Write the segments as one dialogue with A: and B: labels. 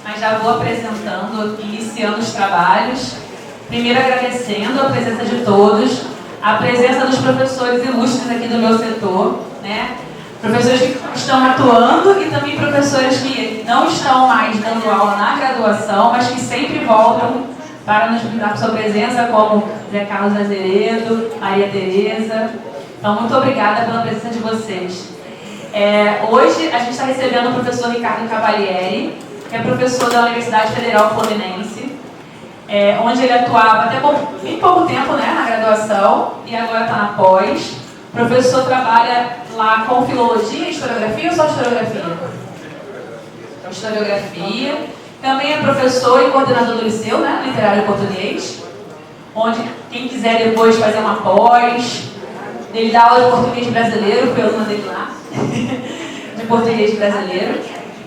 A: mas já vou apresentando e iniciando os trabalhos. Primeiro agradecendo a presença de todos, a presença dos professores ilustres aqui do meu setor, né? Professores que estão atuando e também professores que não estão mais dando aula na graduação, mas que sempre voltam para nos brindar com sua presença, como Zé Carlos Azeredo, Maria Tereza. Então, muito obrigada pela presença de vocês. Hoje a gente está recebendo o professor Ricardo Cavalieri, que é professor da Universidade Federal Fluminense, onde ele atuava até bem pouco tempo, né, na graduação, e agora está na pós. O professor trabalha lá com filologia e historiografia ou só historiografia? Historiografia. Também é professor e coordenador do liceu, né, literário português, onde quem quiser depois fazer uma pós, ele dá aula de português brasileiro, foi aluna dele lá, de português brasileiro.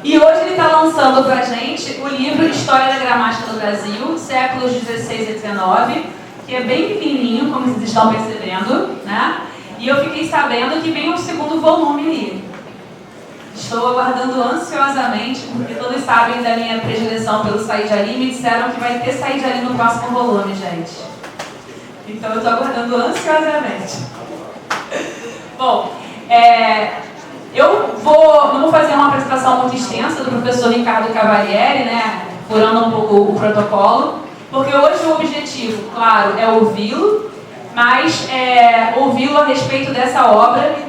A: E hoje ele está lançando para a gente o livro História da Gramática do Brasil, séculos XVI e XIX, que é bem pequenininho, como vocês estão percebendo, né? E eu fiquei sabendo que vem um segundo volume ali. Estou aguardando ansiosamente, porque todos sabem da minha predileção pelo Said Ali, me disseram que vai ter Said Ali no próximo volume, gente. Então eu estou aguardando ansiosamente. Bom, eu não vou fazer uma apresentação muito extensa do professor Ricardo Cavalieri, né, furando um pouco o protocolo, porque hoje o objetivo, claro, é ouvi-lo, mas ouvi-lo a respeito dessa obra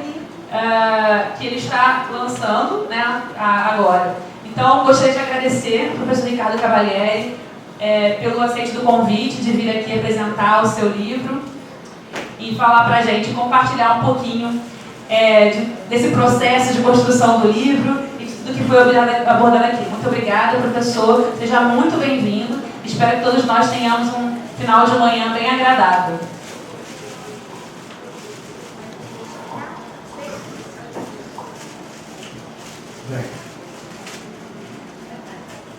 A: que ele está lançando, né, agora. Então, gostaria de agradecer ao professor Ricardo Cavalieri pelo aceite do convite de vir aqui apresentar o seu livro e falar para a gente, compartilhar um pouquinho desse processo de construção do livro e de tudo que foi abordado aqui. Muito obrigada, professor. Seja muito bem-vindo. Espero que todos nós tenhamos um final de manhã bem agradável.
B: Bem,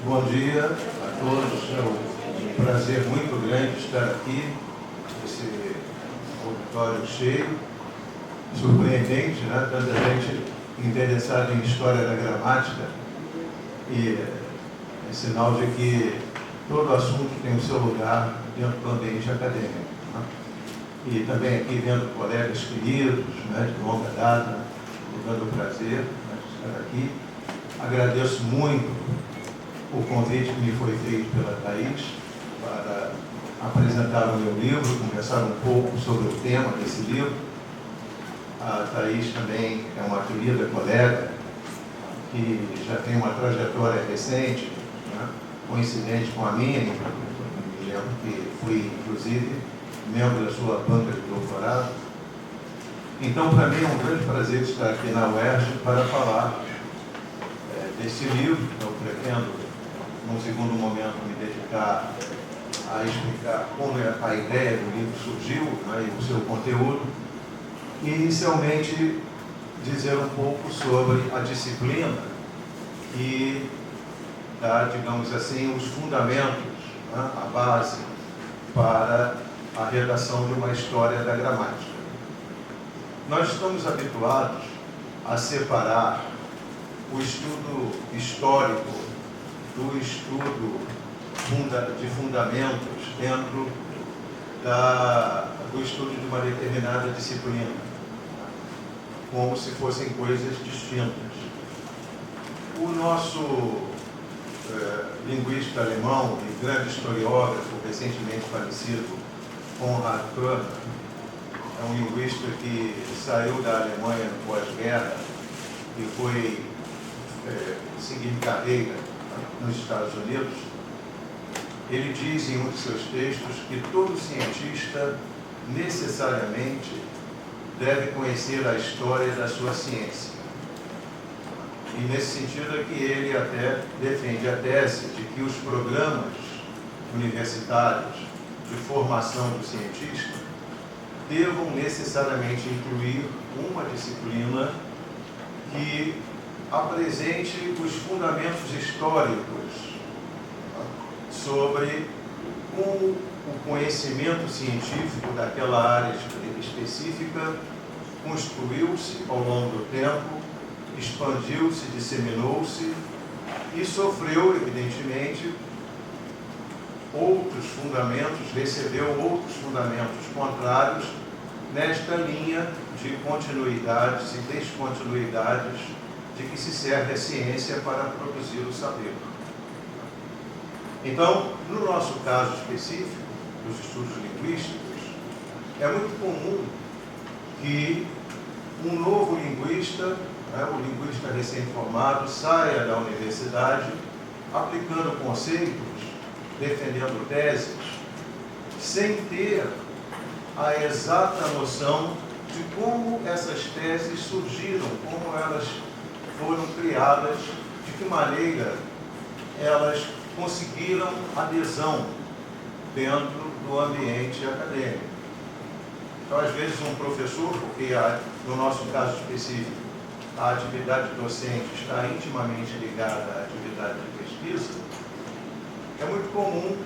B: bom dia a todos. É um prazer muito grande estar aqui, esse auditório cheio, surpreendente, né? Tanta gente interessada em história da gramática, e é sinal de que todo assunto tem o seu lugar dentro do ambiente acadêmico, né? E também aqui vendo colegas queridos, né, de longa data, me dando o prazer de estar aqui. Agradeço muito o convite que me foi feito pela Thaís para apresentar o meu livro, conversar um pouco sobre o tema desse livro. A Thaís também é uma querida colega que já tem uma trajetória recente, né, coincidente com a minha. Me lembro que fui, inclusive, membro da sua banca de doutorado. Então, para mim é um grande prazer estar aqui na UERJ para falar desse livro. Eu pretendo, num segundo momento, me dedicar a explicar como a ideia do livro surgiu, né, e o seu conteúdo. E, inicialmente, dizer um pouco sobre a disciplina e dar, digamos assim, os fundamentos, né, a base para a redação de uma história da gramática. Nós estamos habituados a separar o estudo histórico do estudo de fundamentos dentro do estudo de uma determinada disciplina, como se fossem coisas distintas. O nosso linguista alemão e grande historiógrafo, recentemente falecido, Konrad Körner, é um linguista que saiu da Alemanha no pós-guerra e foi seguir carreira nos Estados Unidos. Ele diz em um de seus textos que todo cientista necessariamente deve conhecer a história da sua ciência. E nesse sentido é que ele até defende a tese de que os programas universitários de formação do cientista devam necessariamente incluir uma disciplina que apresente os fundamentos históricos sobre como o conhecimento científico daquela área específica construiu-se ao longo do tempo, expandiu-se, disseminou-se e sofreu, evidentemente, outros fundamentos, recebeu outros fundamentos contrários nesta linha de continuidades e descontinuidades de que se serve a ciência para produzir o saber. Então, no nosso caso específico, dos estudos linguísticos, é muito comum que um novo linguista, o linguista recém-formado, saia da universidade aplicando conceitos, defendendo teses, sem ter a exata noção de como essas teses surgiram, como elas foram criadas, de que maneira elas conseguiram adesão dentro do ambiente acadêmico. Então, às vezes, um professor, porque no nosso caso específico, a atividade docente está intimamente ligada à atividade de pesquisa, é muito comum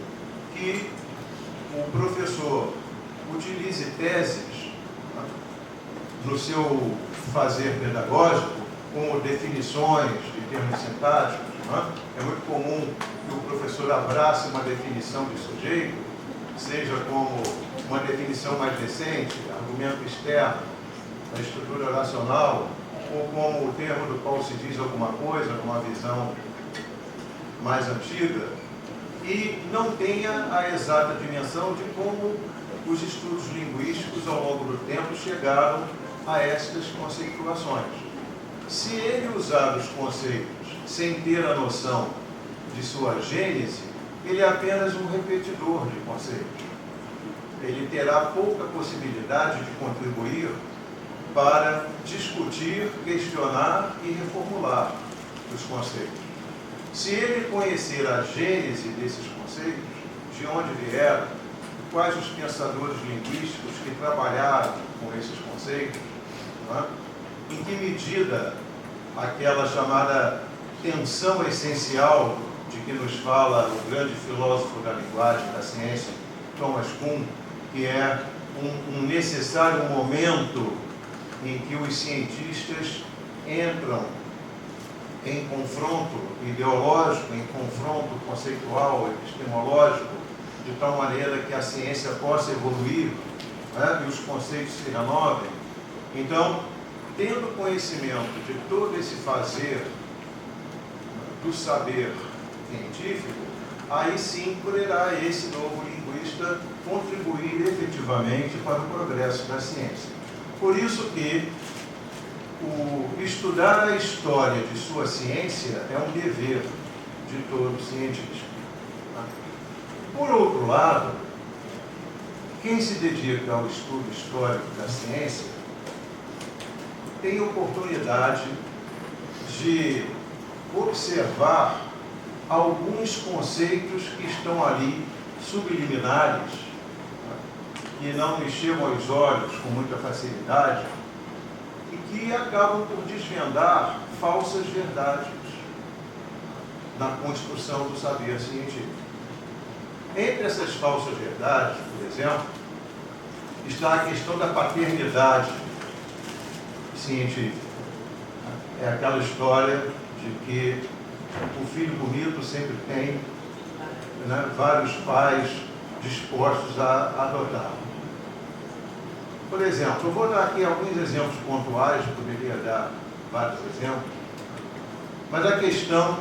B: que o professor utilize teses no seu fazer pedagógico como definições de termos sintáticos. É muito comum que o professor abrace uma definição de sujeito, seja como uma definição mais recente, argumento externo, da estrutura oracional, ou como o termo do qual se diz alguma coisa, numa visão mais antiga, e não tenha a exata dimensão de como os estudos linguísticos ao longo do tempo chegaram a estas conceituações. Se ele usar os conceitos sem ter a noção de sua gênese, ele é apenas um repetidor de conceitos. Ele terá pouca possibilidade de contribuir para discutir, questionar e reformular os conceitos. Se ele conhecer a gênese desses conceitos, de onde vieram, quais os pensadores linguísticos que trabalharam com esses conceitos, em que medida aquela chamada tensão essencial de que nos fala o grande filósofo da linguagem, da ciência, Thomas Kuhn, que é um necessário momento em que os cientistas entram em confronto ideológico, em confronto conceitual, epistemológico, de tal maneira que a ciência possa evoluir, e os conceitos se renovem. Então, tendo conhecimento de todo esse fazer do saber científico, aí sim poderá esse novo linguista contribuir efetivamente para o progresso da ciência. Por isso que estudar a história de sua ciência é um dever de todo cientista. Por outro lado, quem se dedica ao estudo histórico da ciência tem oportunidade de observar alguns conceitos que estão ali subliminares, que não lhe chegam aos olhos com muita facilidade e que acabam por desvendar falsas verdades na construção do saber científico. Entre essas falsas verdades, por exemplo, está a questão da paternidade científica. É aquela história de que o filho bonito sempre tem vários pais dispostos a adotá-lo. Por exemplo, eu vou dar aqui alguns exemplos pontuais, poderia dar vários exemplos, mas a questão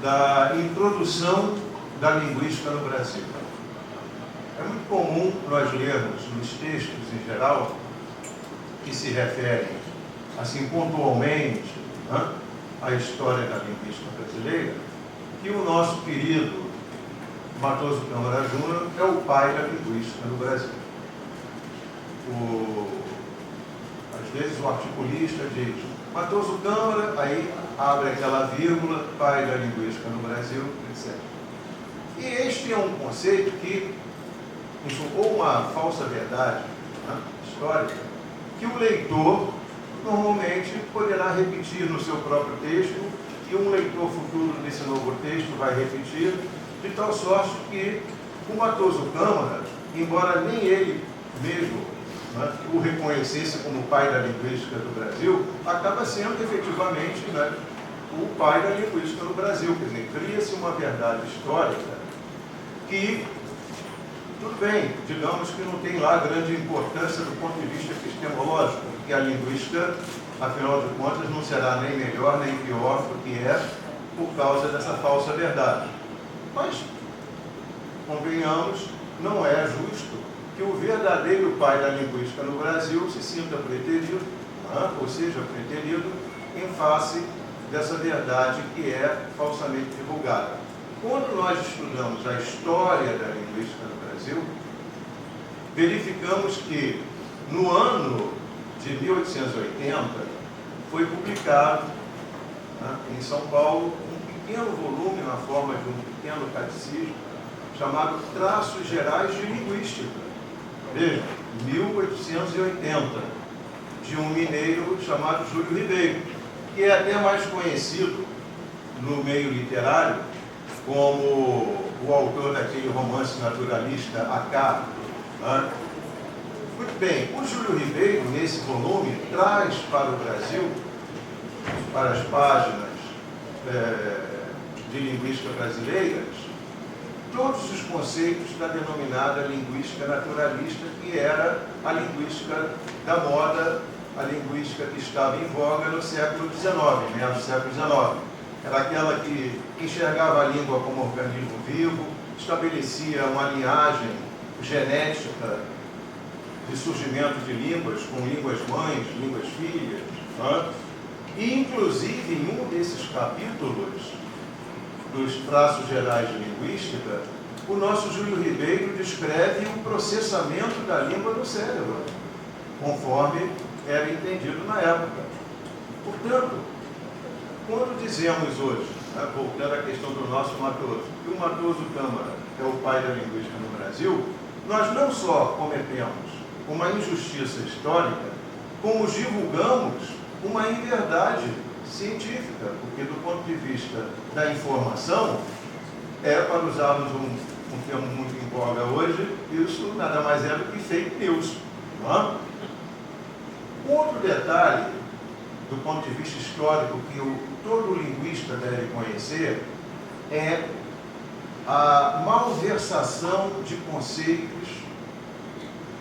B: da introdução da linguística no Brasil. É muito comum nós lermos nos textos em geral que se referem, assim pontualmente, à história da linguística brasileira, que o nosso querido Matoso Câmara Júnior é o pai da linguística no Brasil. Às vezes o articulista diz Matoso Câmara, aí abre aquela vírgula, pai da linguística no Brasil, etc. E este é um conceito que, ou uma falsa verdade histórica, que o leitor normalmente poderá repetir no seu próprio texto, e um leitor futuro desse novo texto vai repetir, de tal sorte que o Matoso Câmara, embora nem ele mesmo o reconhecesse como pai da linguística do Brasil, acaba sendo efetivamente o pai da linguística no Brasil. Quer dizer, cria-se uma verdade histórica que, tudo bem, digamos que não tem lá grande importância do ponto de vista epistemológico, porque a linguística, afinal de contas, não será nem melhor nem pior do que é por causa dessa falsa verdade. Mas, convenhamos, não é justo que o verdadeiro pai da linguística no Brasil se sinta preterido, ou seja, preterido em face dessa verdade que é falsamente divulgada. Quando nós estudamos a história da linguística no Brasil, verificamos que no ano de 1880 foi publicado em São Paulo um pequeno volume na forma de um pequeno catecismo chamado Traços Gerais de Linguística. Veja, 1880, de um mineiro chamado Júlio Ribeiro, que é até mais conhecido no meio literário como o autor daquele romance naturalista Acá. Muito bem, o Júlio Ribeiro, nesse volume, traz para o Brasil, para as páginas de linguística brasileiras, todos os conceitos da denominada linguística naturalista, que era a linguística da moda, a linguística que estava em voga no século XIX, meados do século XIX. Era aquela que enxergava a língua como organismo vivo, estabelecia uma linhagem genética de surgimento de línguas, com línguas mães, línguas filhas. E, inclusive, em um desses capítulos dos Traços Gerais de Linguística, o nosso Júlio Ribeiro descreve o processamento da língua no cérebro, conforme era entendido na época. Portanto, quando dizemos hoje, voltando à questão do nosso Matoso, que o Matoso Câmara é o pai da linguística no Brasil, nós não só cometemos uma injustiça histórica, como divulgamos uma inverdade científica, porque do ponto de vista da informação, para usarmos um termo muito em voga hoje, isso nada mais é do que fake news. Não é? Outro detalhe, do ponto de vista histórico, que todo linguista deve conhecer, é a malversação de conceitos,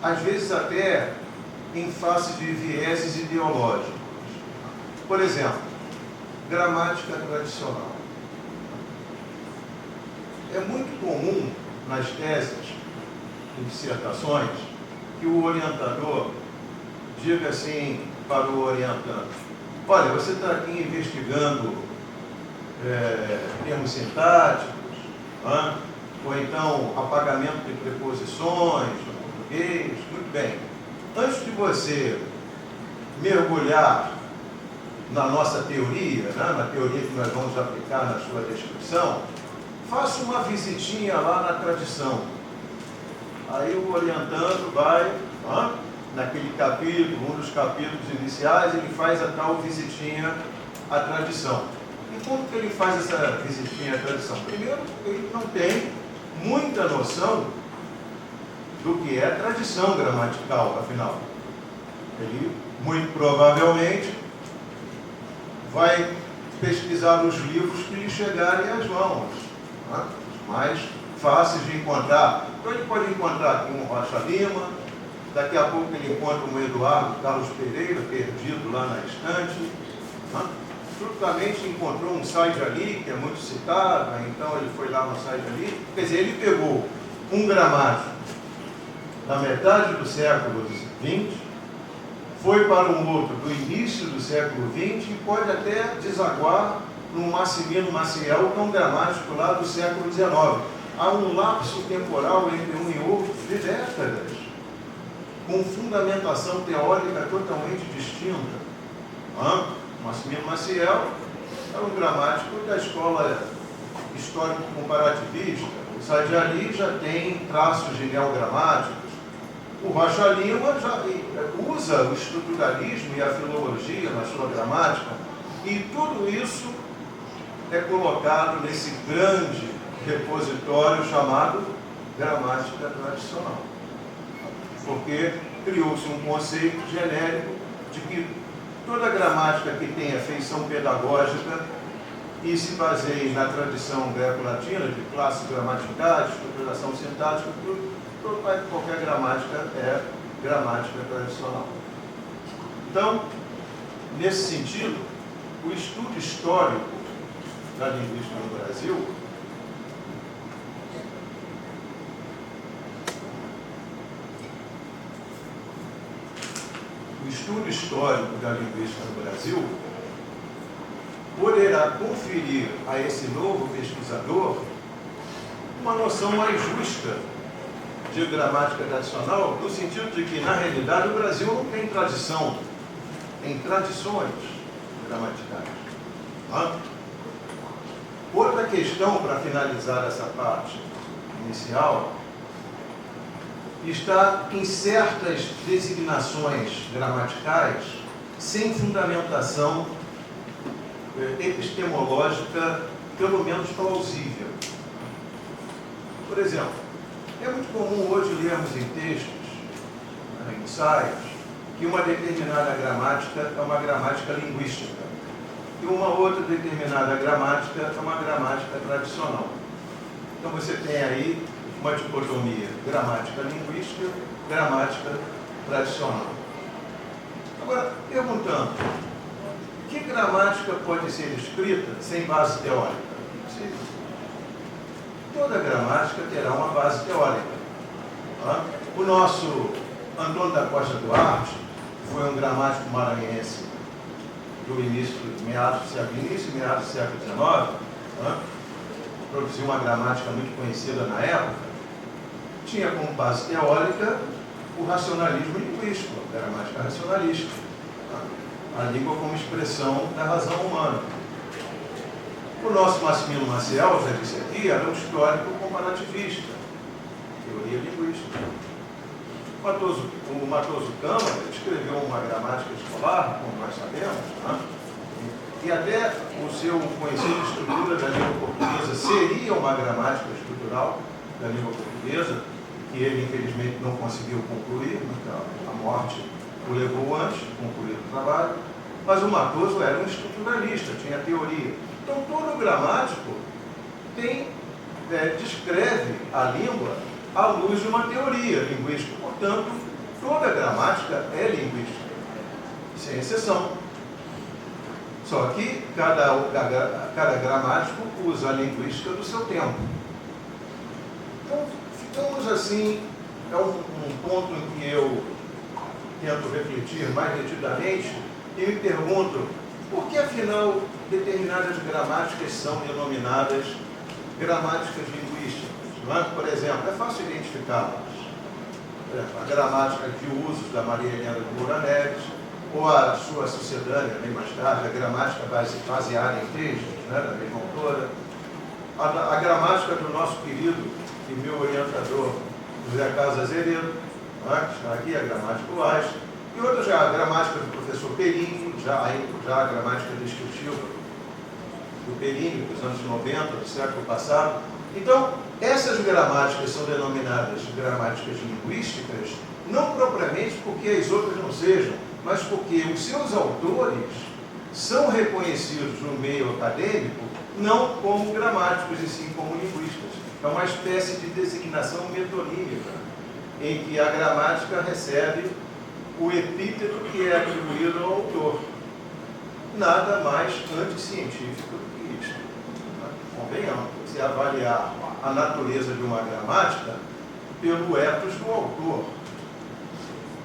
B: às vezes até em face de vieses ideológicos. Por exemplo, gramática tradicional. É muito comum nas teses e dissertações que o orientador diga assim para o orientando: olha, você está aqui investigando termos sintáticos, ou então apagamento de preposições no português. Muito bem. Antes de você mergulhar na nossa teoria, na teoria que nós vamos aplicar na sua descrição, faça uma visitinha lá na tradição. Aí o orientando vai, naquele capítulo, um dos capítulos iniciais, ele faz a tal visitinha à tradição. E como que ele faz essa visitinha à tradição? Primeiro, ele não tem muita noção do que é tradição gramatical, afinal. Ele, muito provavelmente, vai pesquisar os livros que lhe chegarem às mãos, os mais fáceis de encontrar. Então ele pode encontrar aqui um Rocha Lima, daqui a pouco ele encontra um Eduardo Carlos Pereira, perdido lá na estante. Subitamente encontrou um Said Ali, que é muito citado, então ele foi lá no Said Ali. Quer dizer, ele pegou um gramático da metade do século XX, foi para um outro do início do século XX e pode até desaguar no Massimino Maciel, que é um gramático lá do século XIX. Há um lapso temporal entre um e outro de décadas, com fundamentação teórica totalmente distinta. Massimino Maciel é um gramático da escola histórico-comparativista. O Said Ali já tem traços de neogramáticos. O Rocha Lima já usa o estruturalismo e a filologia na sua gramática, e tudo isso é colocado nesse grande repositório chamado gramática tradicional. Porque criou-se um conceito genérico de que toda gramática que tenha feição pedagógica e se baseie na tradição greco-latina de classes gramaticais, estruturação sintática, qualquer gramática é gramática tradicional. Então, nesse sentido, o estudo histórico da linguística no Brasil poderá conferir a esse novo pesquisador uma noção mais justa de gramática tradicional, no sentido de que, na realidade, o Brasil não tem tradição, tem tradições gramaticais. Outra questão, para finalizar essa parte inicial, está em certas designações gramaticais sem fundamentação epistemológica, pelo menos plausível. Por exemplo, é muito comum hoje lermos em textos, em ensaios, que uma determinada gramática é uma gramática linguística e uma outra determinada gramática é uma gramática tradicional. Então você tem aí uma dicotomia gramática linguística, gramática tradicional. Agora, perguntando, que gramática pode ser escrita sem base teórica? Impossível. Toda gramática terá uma base teórica. O nosso Antônio da Costa Duarte foi um gramático maranhense do início e meados do século XIX, produziu uma gramática muito conhecida na época, tinha como base teórica o racionalismo linguístico, a gramática racionalística, a língua como expressão da razão humana. O nosso Massimino Maciel, já disse aqui, era um histórico comparativista, teoria linguística. O Matoso Câmara escreveu uma gramática escolar, como nós sabemos, e até o seu conhecido estrutura da língua portuguesa seria uma gramática estrutural da língua portuguesa, que ele, infelizmente, não conseguiu concluir, então a morte o levou antes de concluir o trabalho, mas o Matoso era um estruturalista, tinha teoria. Então, todo gramático descreve a língua à luz de uma teoria linguística. Portanto, toda gramática é linguística, sem exceção. Só que cada gramático usa a linguística do seu tempo. Então, ficamos assim, é um ponto em que eu tento refletir mais detidamente e me pergunto, por que afinal determinadas gramáticas são denominadas gramáticas linguísticas? Não é? Por exemplo, é fácil identificá-las. A gramática de usos da Maria Helena de Moura Neves, ou a sua sucedânea, bem mais tarde, a gramática baseada em textos, né, da mesma autora, a gramática do nosso querido e meu orientador José Carlos Azevedo, né, que está aqui, a gramática UAS, e outras, a gramática do professor Perini, já a gramática descritiva do Perini, dos anos 90, do século passado. Então, essas gramáticas são denominadas gramáticas linguísticas, não propriamente porque as outras não sejam, mas porque os seus autores são reconhecidos no meio acadêmico não como gramáticos, e sim como linguistas. É uma espécie de designação metonímica, em que a gramática recebe o epíteto que é atribuído ao autor. Nada mais anticientífico do que isso. Convenhamos, você avaliar a natureza de uma gramática pelo ethos do autor.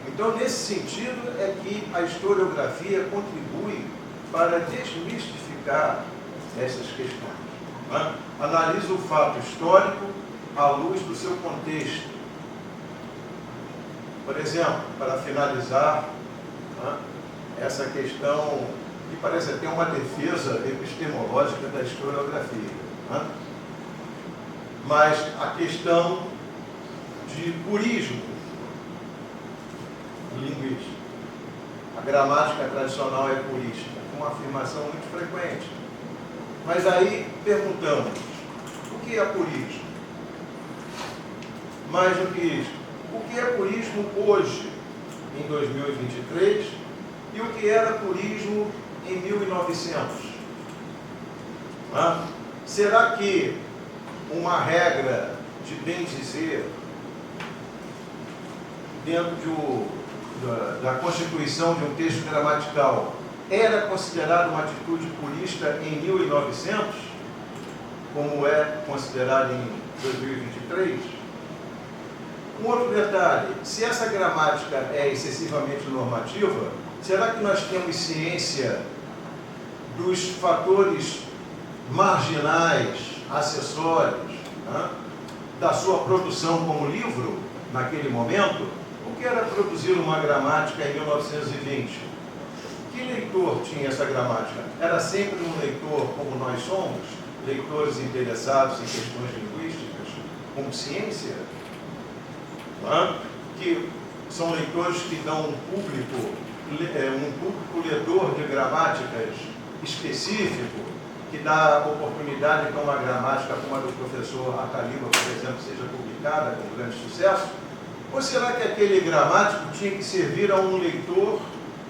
B: Então, nesse sentido, é que a historiografia contribui para desmistificar essas questões. Analisa o fato histórico à luz do seu contexto. Por exemplo, para finalizar, essa questão que parece até uma defesa epistemológica da historiografia, mas a questão de purismo linguístico. A gramática tradicional é purística, uma afirmação muito frequente. Mas aí perguntamos, o que é purismo? Mais do que isso, o que é purismo hoje, em 2023, e o que era purismo em 1900? Será que uma regra de bem dizer dentro da constituição de um texto gramatical era considerada uma atitude purista em 1900, como é considerado em 2023? Um outro detalhe, se essa gramática é excessivamente normativa, será que nós temos ciência dos fatores marginais, acessórios, da sua produção como livro, naquele momento? O que era produzir uma gramática em 1920? Que leitor tinha essa gramática? Era sempre um leitor como nós somos, leitores interessados em questões linguísticas, como ciência, que são leitores que dão um público leitor de gramáticas específico, que dá a oportunidade de que uma gramática como a do professor Ataliba, por exemplo, seja publicada com grande sucesso? Ou será que aquele gramático tinha que servir a um leitor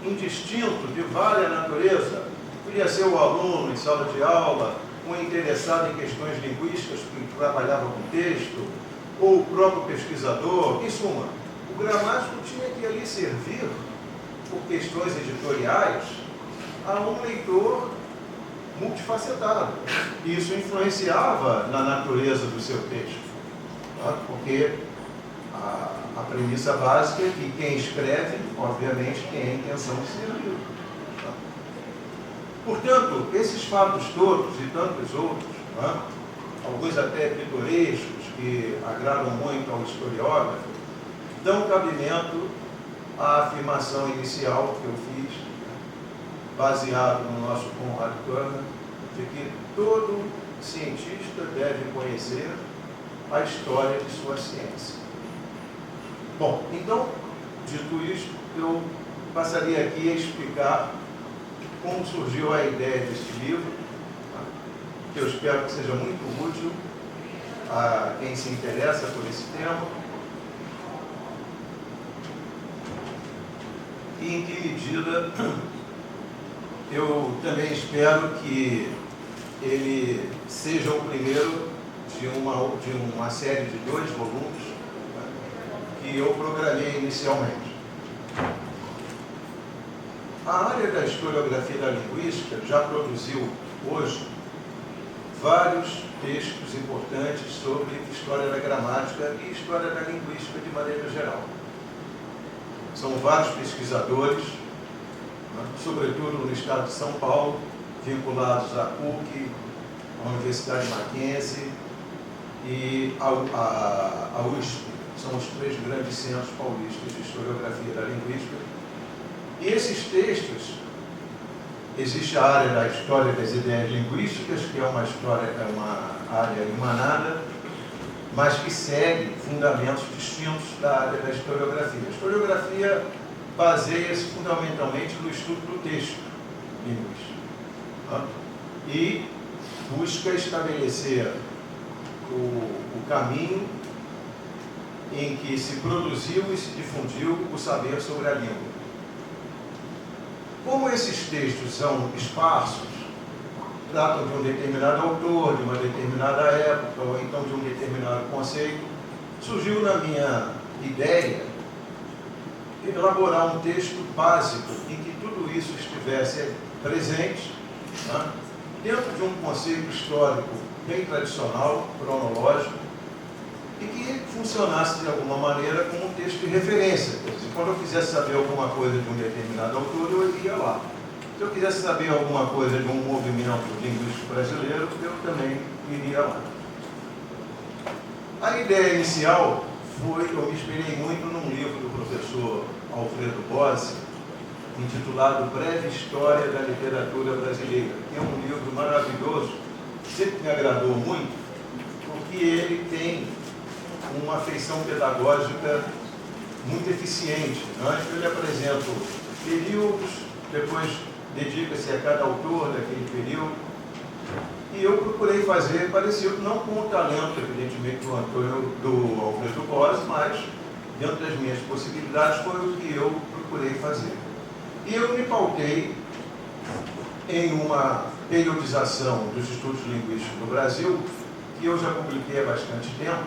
B: indistinto, de vária natureza? Podia ser o aluno em sala de aula, um interessado em questões linguísticas que trabalhava com texto, ou o próprio pesquisador. Em suma, o gramático tinha que ali servir, por questões editoriais, a um leitor multifacetado. E isso influenciava na natureza do seu texto, porque a premissa básica é que quem escreve, obviamente, tem a intenção de servir. Portanto, esses fatos todos e tantos outros, alguns até pitorescos, que agradam muito ao historiógrafo, dão cabimento à afirmação inicial que eu fiz, baseado no nosso Conrad Körner, de que todo cientista deve conhecer a história de sua ciência. Bom, então, dito isto, eu passaria aqui a explicar como surgiu a ideia deste livro, que eu espero que seja muito útil a quem se interessa por esse tema, e em que medida eu também espero que ele seja o primeiro de uma série de 2 volumes que eu programei inicialmente. A área da historiografia da linguística já produziu hoje vários textos importantes sobre história da gramática e história da linguística de maneira geral. São vários pesquisadores, sobretudo no estado de São Paulo, vinculados à PUC, à Universidade Mackenzie e à USP. São os 3 grandes centros paulistas de historiografia da linguística. E esses textos, existe a área da história das ideias linguísticas, que é uma área emanada, mas que segue fundamentos distintos da área da historiografia. A historiografia baseia-se fundamentalmente no estudo do texto linguístico, e busca estabelecer o caminho em que se produziu e se difundiu o saber sobre a língua. Como esses textos são esparsos, tratam de um determinado autor, de uma determinada época, ou então de um determinado conceito, surgiu na minha ideia elaborar um texto básico em que tudo isso estivesse presente, dentro de um conceito histórico bem tradicional, cronológico, e que funcionasse de alguma maneira como um texto de referência. Quer dizer, quando eu quisesse saber alguma coisa de um determinado autor, eu iria lá. Se eu quisesse saber alguma coisa de um movimento linguístico brasileiro, eu também iria lá. A ideia inicial foi, eu me inspirei muito num livro do professor Alfredo Bossi, intitulado Breve História da Literatura Brasileira, que é um livro maravilhoso, sempre me agradou muito, porque ele tem uma feição pedagógica muito eficiente. Ele apresenta períodos, depois dedica-se a cada autor daquele período, e eu procurei fazer parecido, não com o talento, evidentemente, do Alfredo Bossi, mas, dentro das minhas possibilidades, foi o que eu procurei fazer. E eu me pautei em uma periodização dos estudos linguísticos no Brasil, que eu já publiquei há bastante tempo,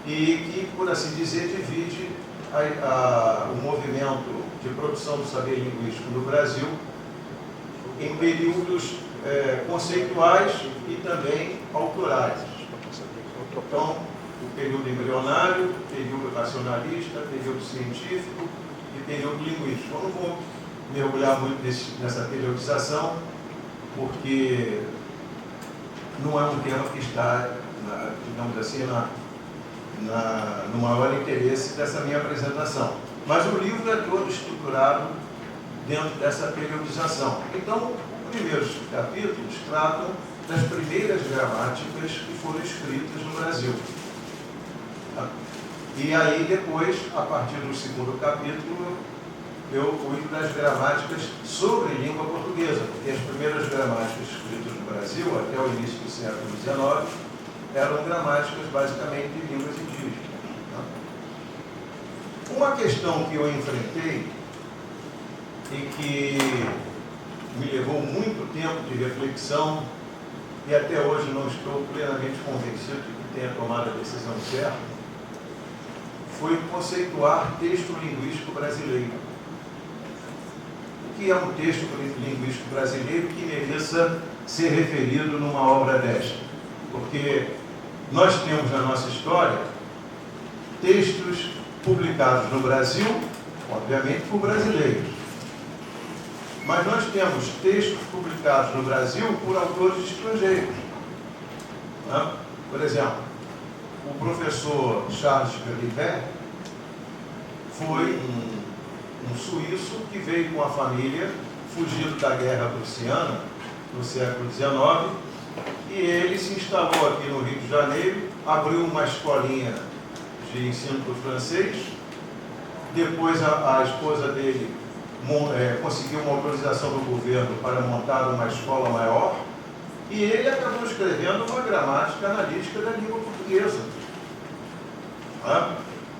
B: e que, por assim dizer, divide o movimento de produção do saber linguístico no Brasil em períodos conceituais e também autorais. Então, o período embrionário, período racionalista, período científico e período linguístico. Eu não vou mergulhar muito nessa periodização, porque não é um tema que está, digamos assim, no maior interesse dessa minha apresentação. Mas o livro é todo estruturado dentro dessa periodização. Então, os primeiros capítulos tratam das primeiras gramáticas que foram escritas no Brasil. E aí, depois, a partir do segundo capítulo, eu cuido das gramáticas sobre língua portuguesa, porque as primeiras gramáticas escritas no Brasil, até o início do século XIX, eram gramáticas basicamente de línguas indígenas. Uma questão que eu enfrentei e que me levou muito tempo de reflexão, e até hoje não estou plenamente convencido de que tenha tomado a decisão certa, foi conceituar texto linguístico brasileiro. O que é um texto linguístico brasileiro que mereça ser referido numa obra desta? Porque nós temos na nossa história textos publicados no Brasil, obviamente por brasileiros. Mas nós temos textos publicados no Brasil por autores estrangeiros. Por exemplo, o professor Charles Grivet foi um suíço que veio com a família, fugido da Guerra Prussiana, no século XIX, e ele se instalou aqui no Rio de Janeiro, abriu uma escolinha de ensino do francês, depois a esposa dele conseguiu uma autorização do governo para montar uma escola maior, e ele acabou escrevendo uma gramática analítica da língua portuguesa.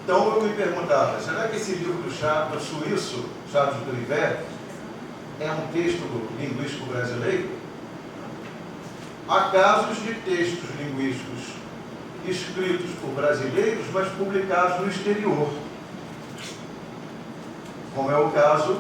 B: Então eu me perguntava, será que esse livro do suíço, Charles Grivet, é um texto linguístico brasileiro? Há casos de textos linguísticos escritos por brasileiros, mas publicados no exterior, como é o caso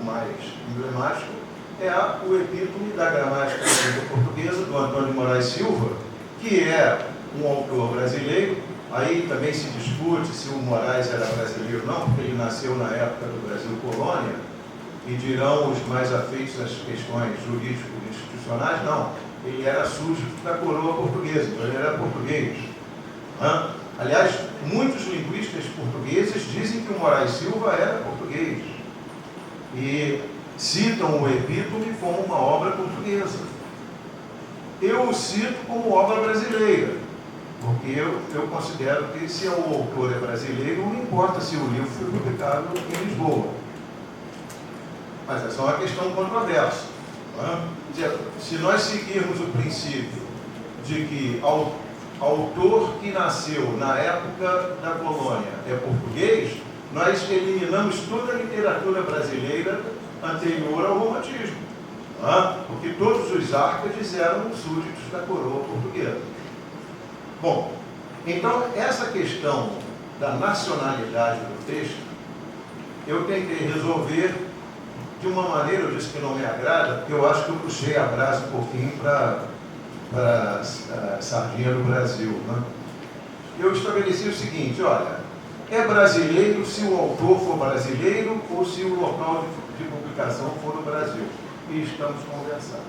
B: o mais emblemático, é o Epítome da Gramática da Língua Portuguesa, do Antônio Moraes Silva, que é um autor brasileiro. Aí também se discute se o Moraes era brasileiro ou não, porque ele nasceu na época do Brasil Colônia, e dirão os mais afeitos às questões jurídico-institucionais, não, ele era súdito da coroa portuguesa, então ele era português. Aliás, muitos linguistas portugueses dizem que o Moraes Silva era português e citam o Epítome como uma obra portuguesa. Eu o cito como obra brasileira, porque eu considero que se o autor é brasileiro, não importa se o livro foi publicado em Lisboa. Mas essa é uma questão controversa. Se nós seguirmos o princípio de que autor que nasceu na época da colônia é português, nós eliminamos toda a literatura brasileira anterior ao romantismo, porque todos os árcades eram súditos da coroa portuguesa. Bom, então essa questão da nacionalidade do texto, eu tentei resolver de uma maneira, eu disse que não me agrada, porque eu acho que eu puxei a brasa um pouquinho para a sardinha do Brasil. Eu estabeleci o seguinte, olha, é brasileiro se o autor for brasileiro ou se o local de publicação for no Brasil. E estamos conversando.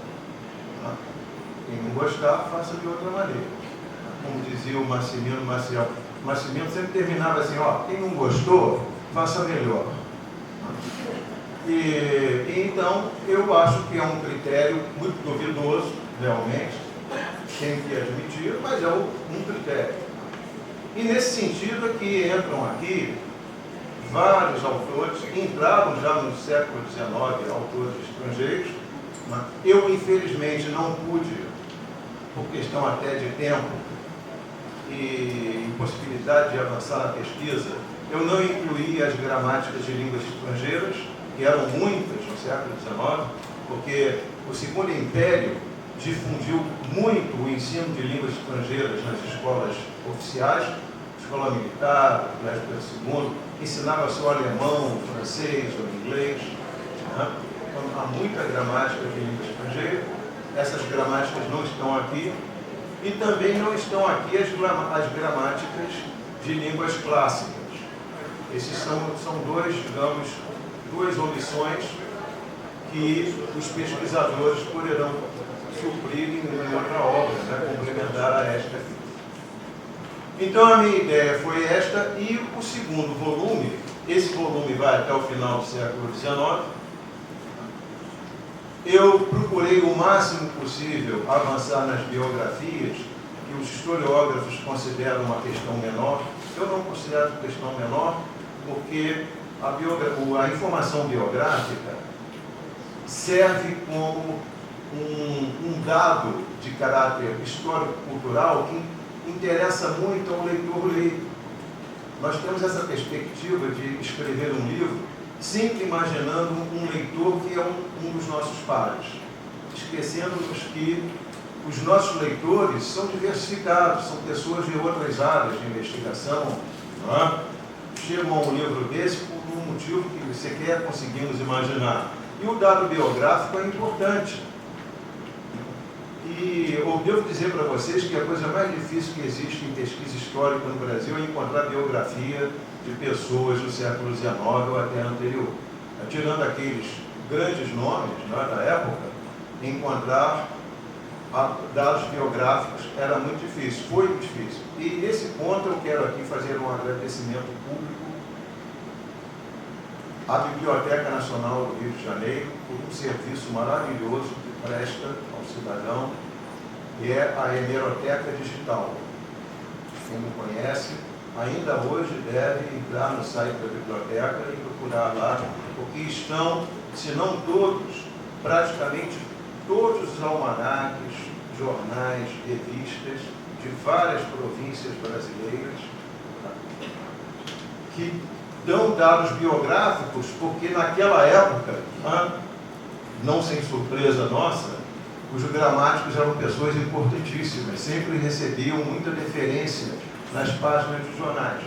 B: Quem não gostar, faça de outra maneira. Como dizia o Massimino Maciel. Massimino sempre terminava assim, quem não gostou, faça melhor. E então, eu acho que é um critério muito duvidoso, realmente, tem que admitir, mas é um critério. E nesse sentido é que entram aqui vários autores, entraram já no século XIX, autores estrangeiros. Eu, infelizmente, não pude, por questão até de tempo e impossibilidade de avançar na pesquisa, eu não incluí as gramáticas de línguas estrangeiras, que eram muitas no século XIX, porque o Segundo Império difundiu muito o ensino de línguas estrangeiras nas escolas oficiais, escola militar, colégio Pedro II, ensinava-se o alemão, o francês, o inglês, né? Então, há muita gramática de língua estrangeira, essas gramáticas não estão aqui, e também não estão aqui as gramáticas de línguas clássicas. Esses são duas omissões que os pesquisadores poderão suprir em outra obra, né, complementar a esta aqui. Então a minha ideia foi esta, e o segundo volume, esse volume vai até o final do século XIX. Eu procurei o máximo possível avançar nas biografias, que os historiógrafos consideram uma questão menor. Eu não considero questão menor, porque a informação biográfica serve como um dado de caráter histórico-cultural que interessa muito ao leitor ler. Nós temos essa perspectiva de escrever um livro sempre imaginando um leitor que é um dos nossos pares, esquecendo-nos que os nossos leitores são diversificados, são pessoas de outras áreas de investigação, não é? Chegam a um livro desse por um motivo que sequer conseguimos imaginar. E o dado biográfico é importante. E eu devo dizer para vocês que a coisa mais difícil que existe em pesquisa histórica no Brasil é encontrar biografia de pessoas do século XIX ou até anterior. Tirando aqueles grandes nomes, né, da época, encontrar dados biográficos era muito difícil, foi muito difícil. E nesse ponto eu quero aqui fazer um agradecimento público à Biblioteca Nacional do Rio de Janeiro por um serviço maravilhoso que presta ao cidadão, que é a Hemeroteca Digital. Quem não conhece, ainda hoje deve entrar no site da biblioteca e procurar lá, porque estão, se não todos, praticamente todos os almanaques, jornais, revistas de várias províncias brasileiras que dão dados biográficos, porque naquela época, não sem surpresa nossa, os gramáticos eram pessoas importantíssimas, sempre recebiam muita deferência nas páginas dos jornais.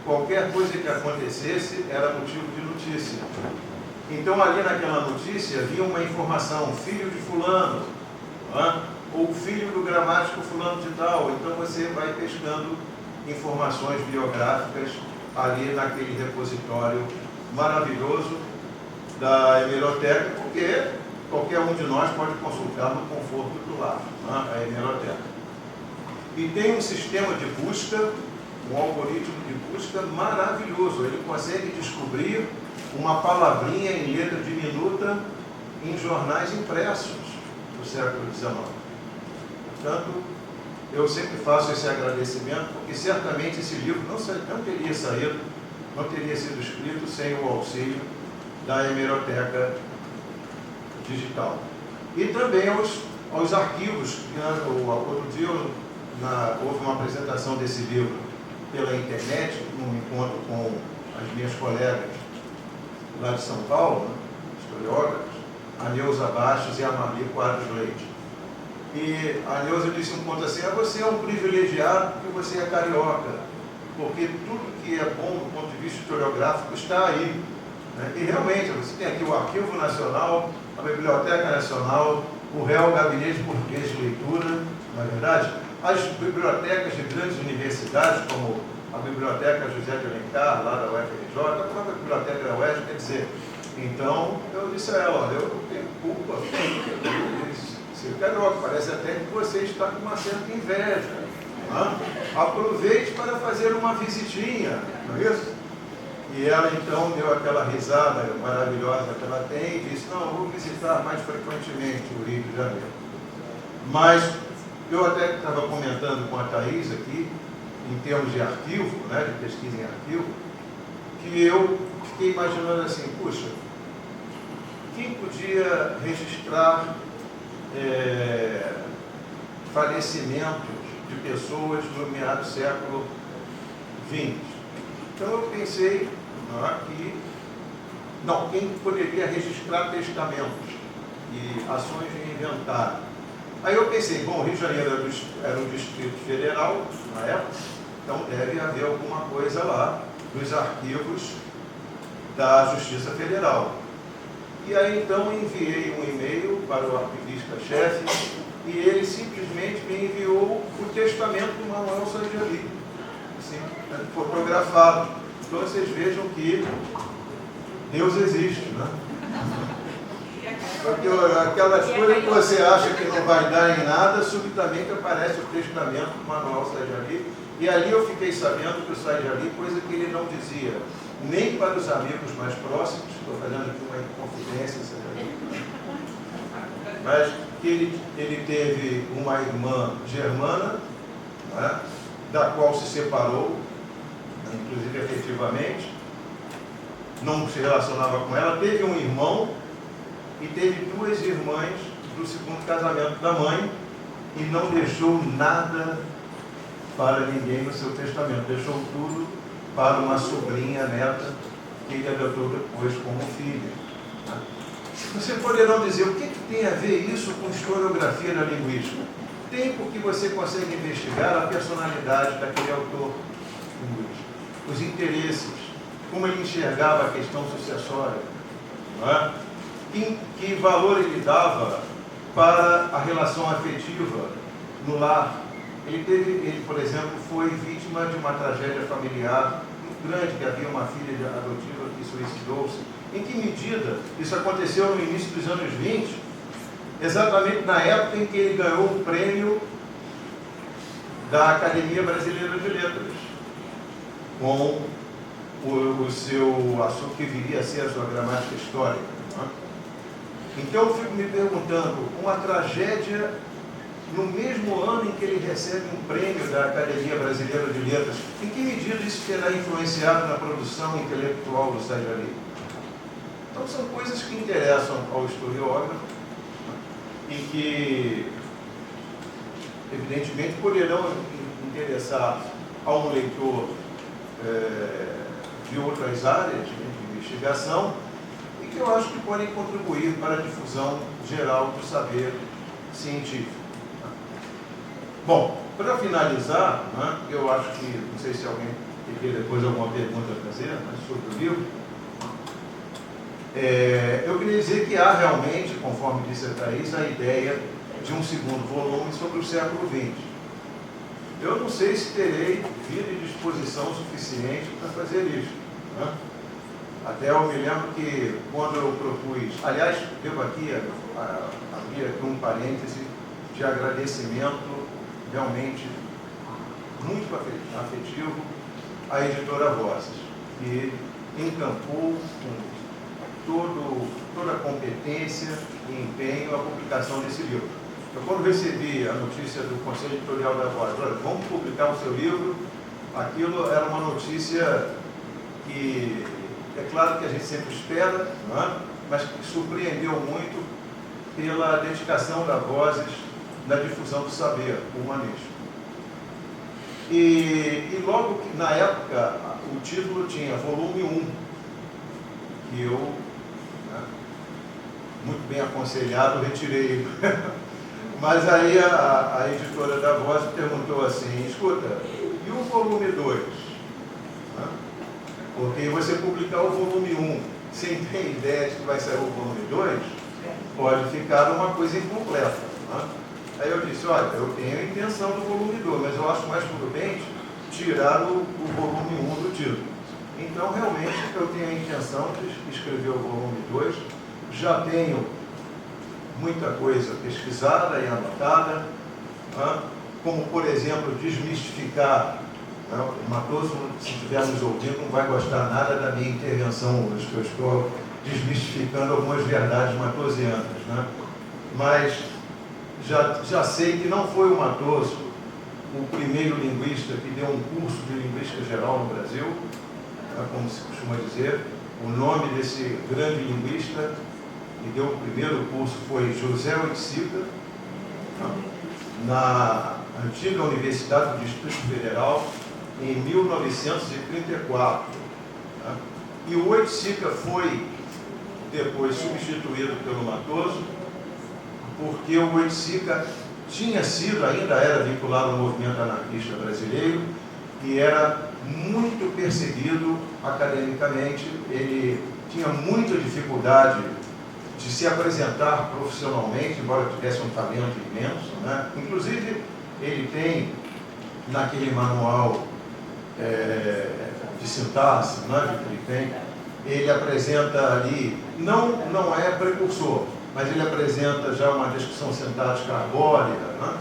B: Qualquer coisa que acontecesse era motivo de notícia. Então, ali naquela notícia, havia uma informação, filho de fulano, ou filho do gramático fulano de tal. Então, você vai pescando informações biográficas ali naquele repositório maravilhoso da Hemeroteca, porque qualquer um de nós pode consultar no conforto do lar, a Hemeroteca. E tem um sistema de busca, um algoritmo de busca maravilhoso. Ele consegue descobrir uma palavrinha em letra diminuta em jornais impressos do século XIX. Portanto, eu sempre faço esse agradecimento, porque certamente esse livro não teria saído, não teria sido escrito sem o auxílio da Hemeroteca Digital. E também aos arquivos. Outro dia houve uma apresentação desse livro pela internet, num encontro com as minhas colegas lá de São Paulo, historiógrafos, a Neuza Bastos e a Marli Quadros Leite. E a Neuza disse um ponto assim: você é um privilegiado porque você é carioca, porque tudo que é bom do ponto de vista historiográfico está aí. Né? E realmente, você tem aqui o Arquivo Nacional, a Biblioteca Nacional, o Real Gabinete Português de Leitura, não é verdade? As bibliotecas de grandes universidades, como a Biblioteca José de Alencar, lá da UFRJ, a própria Biblioteca da UERJ, quer dizer. Então, eu disse a ela: eu não tenho culpa, ser carioca, parece até que você está com uma certa inveja. Aproveite para fazer uma visitinha, não é isso? E ela então deu aquela risada maravilhosa que ela tem e disse: não, eu vou visitar mais frequentemente o Rio de Janeiro. Mas eu até estava comentando com a Thaís aqui, em termos de arquivo, né, de pesquisa em arquivo, que eu fiquei imaginando assim: puxa, quem podia registrar falecimentos de pessoas do meado do século XX? Então eu pensei quem poderia registrar testamentos. e ações de inventário. Aí eu pensei, bom, o Rio de Janeiro era um distrito federal na época, então deve haver alguma coisa lá nos arquivos da Justiça Federal. E aí então enviei um e-mail para o arquivista-chefe e ele simplesmente me enviou o testamento do Manuel Sanjali, assim, fotografado. Então vocês vejam que Deus existe, né? Porque aquelas coisas que você acha que não vai dar em nada, subitamente aparece o testamento do Manuel Sanjali. E ali eu fiquei sabendo que o Sanjali, coisa que ele não dizia nem para os amigos mais próximos, estou fazendo aqui uma confidência, mas que ele teve uma irmã germana, né, da qual se separou, inclusive efetivamente, não se relacionava com ela, teve um irmão e teve duas irmãs do segundo casamento da mãe e não deixou nada para ninguém no seu testamento, deixou tudo para uma sobrinha neta que ele adotou depois como filha. Vocês poderão dizer, o que tem a ver isso com historiografia da linguística? Tem, porque você consegue investigar a personalidade daquele autor linguístico, os interesses, como ele enxergava a questão sucessória, não é? Que valor ele dava para a relação afetiva no lar. Ele, por exemplo, foi vítima de uma tragédia familiar muito grande, que havia uma filha adotiva que suicidou-se. Em que medida isso aconteceu no início dos anos 20, exatamente na época em que ele ganhou o prêmio da Academia Brasileira de Letras, com o seu assunto que viria a ser a sua gramática histórica. Não é? Então eu fico me perguntando, uma tragédia no mesmo ano em que ele recebe um prêmio da Academia Brasileira de Letras, em que medida isso terá influenciado na produção intelectual do Sanjali? Então são coisas que interessam ao historiógrafo e que, evidentemente, poderão interessar a um leitor de outras áreas de investigação e que eu acho que podem contribuir para a difusão geral do saber científico. Bom, para finalizar, né, eu acho que, não sei se alguém teria depois alguma pergunta a fazer, mas sobre o livro, eu queria dizer que há realmente, conforme disse a Thaís, a ideia de um segundo volume sobre o século XX. Eu não sei se terei vida e disposição suficiente para fazer isso. Né? Até eu me lembro que quando eu propus, aliás, devo aqui abrir aqui um parêntese de agradecimento realmente muito afetivo à editora Vozes, que encampou com toda a competência e empenho a publicação desse livro. Eu, quando recebi a notícia do Conselho Editorial da Vozes, olha, vamos publicar o seu livro, aquilo era uma notícia que, é claro que a gente sempre espera, não é? Mas que surpreendeu muito pela dedicação da Vozes na difusão do saber humanístico. E logo que, na época, o título tinha volume 1, que eu, né, muito bem aconselhado, retirei. Mas aí a editora da Voz perguntou assim, escuta, e o volume 2? Né? Porque você publicar o volume 1 sem ter ideia de que vai sair o volume 2, pode ficar uma coisa incompleta. Né? Aí eu disse, olha, eu tenho a intenção do volume 2, mas eu acho mais prudente tirar o volume 1 do título. Então, realmente, eu tenho a intenção de escrever o volume 2, já tenho muita coisa pesquisada e anotada, né? Como, por exemplo, desmistificar, né? O Matoso, se estiver nos ouvindo, não vai gostar nada da minha intervenção hoje, que eu estou desmistificando algumas verdades matosianas, né? Mas já sei que não foi o Matoso o primeiro linguista que deu um curso de linguística geral no Brasil, né, como se costuma dizer. O nome desse grande linguista que deu o primeiro curso foi José Oiticica, né, na antiga Universidade do Distrito Federal, em 1934. Né, e o Oiticica foi depois substituído pelo Matoso, porque o Oiticica tinha sido, ainda era vinculado ao movimento anarquista brasileiro e era muito perseguido academicamente. Ele tinha muita dificuldade de se apresentar profissionalmente, embora tivesse um talento imenso, né? Inclusive, ele tem, naquele manual de sintaxe, né, que ele tem, ele apresenta ali, não é precursor, mas ele apresenta já uma descrição sintática arbórea, né?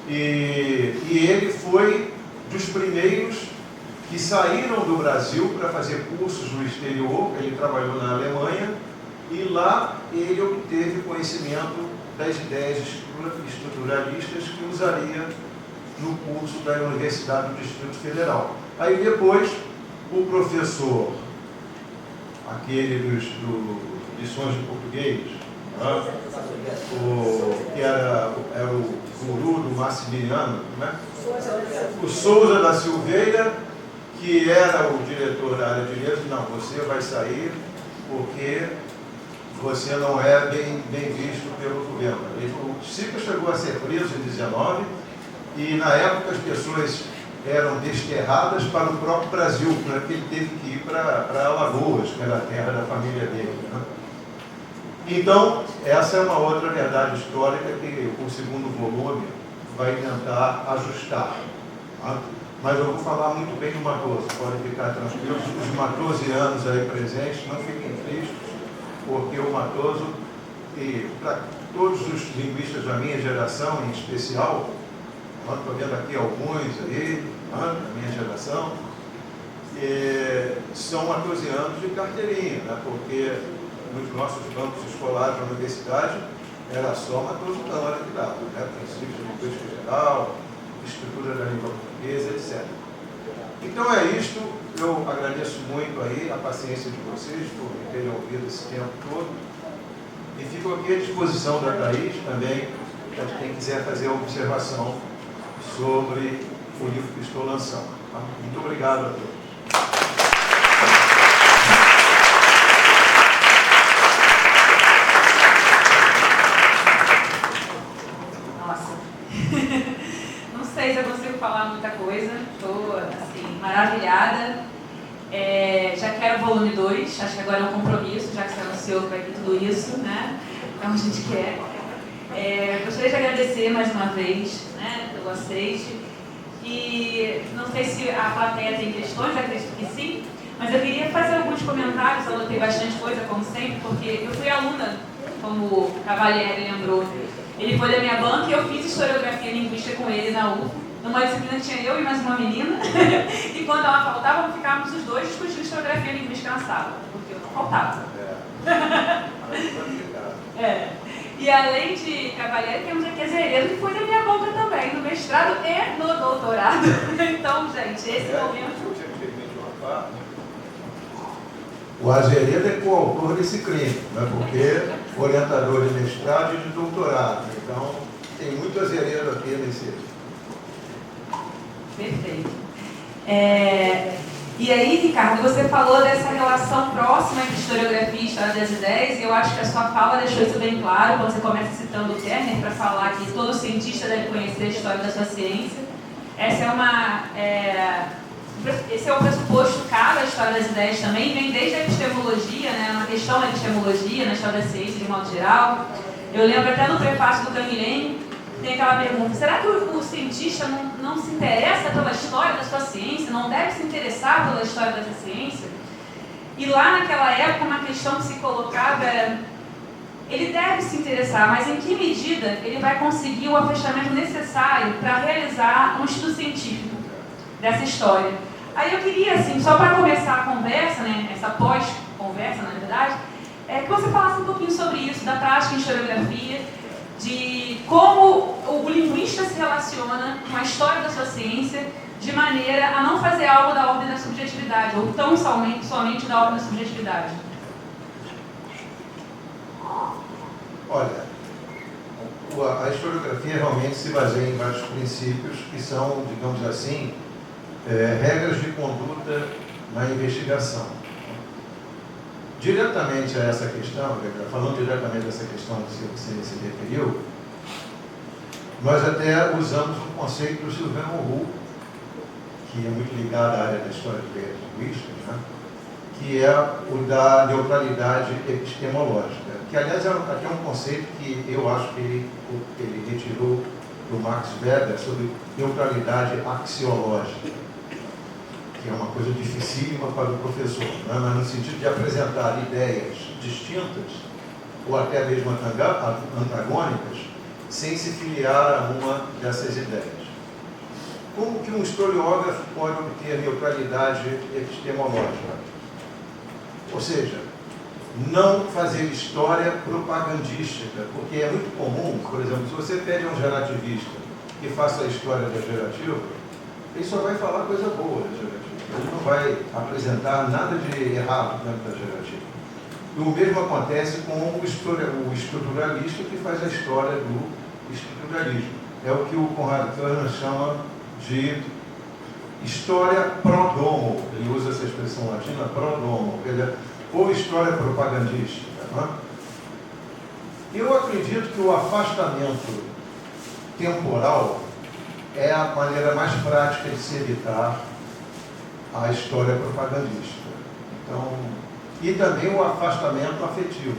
B: E ele foi dos primeiros que saíram do Brasil para fazer cursos no exterior. Ele trabalhou na Alemanha e lá ele obteve conhecimento das ideias estruturalistas que usaria no curso da Universidade do Distrito Federal. Aí depois, o professor, aquele do lições de português, né? Que era o guru do Maximiliano, né? O Souza da Silveira, que era o diretor da área de direito. Não, você vai sair porque você não é bem visto pelo governo. O Sica chegou a ser preso em 19 e na época as pessoas eram desterradas para o próprio Brasil, porque ele teve que ir para Alagoas, que era a terra da família dele, né? Então, essa é uma outra verdade histórica que o segundo volume vai tentar ajustar, né? Mas eu vou falar muito bem do Matoso, podem ficar tranquilos. Os matosianos aí presentes, não fiquem tristes, porque o Matoso, e para todos os linguistas da minha geração em especial, estou vendo aqui alguns aí, da minha geração, são matosianos de carteirinha, né? Porque nos nossos bancos escolares da universidade era só Matoso da hora que dava, né? Princípios de linguística geral, estrutura da língua portuguesa, etc. Então é isto. Eu agradeço muito aí a paciência de vocês por me terem ouvido esse tempo todo e fico aqui à disposição da Thaís também, para quem quiser fazer a observação sobre o livro que estou lançando. Tá? Muito obrigado a todos.
A: Não sei se eu consigo falar muita coisa, estou assim, maravilhada. Já quero o volume 2, acho que agora é um compromisso, já que você anunciou que vai ter tudo isso, né? Então a gente quer. Gostaria de agradecer mais uma vez, né, pelo aceite. E não sei se a plateia tem questões, acredito que sim, mas eu queria fazer alguns comentários. Eu anotei bastante coisa, como sempre, porque eu fui aluna, como o Cavalieri lembrou. Ele foi da minha banca e eu fiz historiografia linguística com ele na UF. Numa disciplina tinha eu e mais uma menina, e quando ela faltava, ficávamos os dois discutindo historiografia linguística na sala, porque eu não faltava. E além de Cavalieri, temos aqui Azeredo, que foi da minha banca também, no mestrado e no doutorado. Então, gente, esse momento...
B: O Azeredo é coautor desse crime, né? Porque orientador de mestrado e de doutorado. Então, tem muito Azeredo aqui nesse...
A: Perfeito. E aí, Ricardo, você falou dessa relação próxima entre historiografia e história das ideias, e eu acho que a sua fala deixou isso bem claro, quando você começa citando o Kerner, para falar que todo cientista deve conhecer a história da sua ciência. Esse é o pressuposto caro da história das ideias também, vem desde a epistemologia, né, uma questão da epistemologia na história da ciência de modo geral. Eu lembro até no prefácio do Camilleri, tem aquela pergunta: será que o cientista não se interessa pela história da sua ciência, não deve se interessar pela história da sua ciência? E lá naquela época uma questão que se colocava era: ele deve se interessar, mas em que medida ele vai conseguir o afastamento necessário para realizar um estudo científico dessa história? Aí eu queria, assim, só para começar a conversa, né, essa pós-conversa, na verdade, que você falasse um pouquinho sobre isso, da prática em historiografia, de como o linguista se relaciona com a história da sua ciência, de maneira a não fazer algo da ordem da subjetividade, ou tão somente da ordem da subjetividade.
B: Olha, a historiografia realmente se baseia em vários princípios que são, digamos assim, regras de conduta na investigação. diretamente a essa questão, falando diretamente dessa questão que você se referiu, nós até usamos o conceito do Sylvain Moreau, que é muito ligado à área da história de guerras linguísticas, né? Que é o da neutralidade epistemológica, que aliás é um conceito que eu acho que ele retirou do Max Weber sobre neutralidade axiológica, que é uma coisa dificílima para o professor, né? Mas no sentido de apresentar ideias distintas ou até mesmo antagônicas, sem se filiar a uma dessas ideias. Como que um historiógrafo pode obter neutralidade epistemológica? Ou seja, não fazer história propagandística, porque é muito comum, por exemplo, se você pede a um gerativista que faça a história da gerativa, ele só vai falar coisa boa da gerativa, ele não vai apresentar nada de errado dentro da gerativa. E o mesmo acontece com o estruturalista que faz a história do estruturalismo. É o que o Conrad Turner chama de história pro domo. Ele usa essa expressão latina, pro domo, ou história propagandística. Né? Eu acredito que o afastamento temporal é a maneira mais prática de se evitar a história propagandística. Então, e também o afastamento afetivo.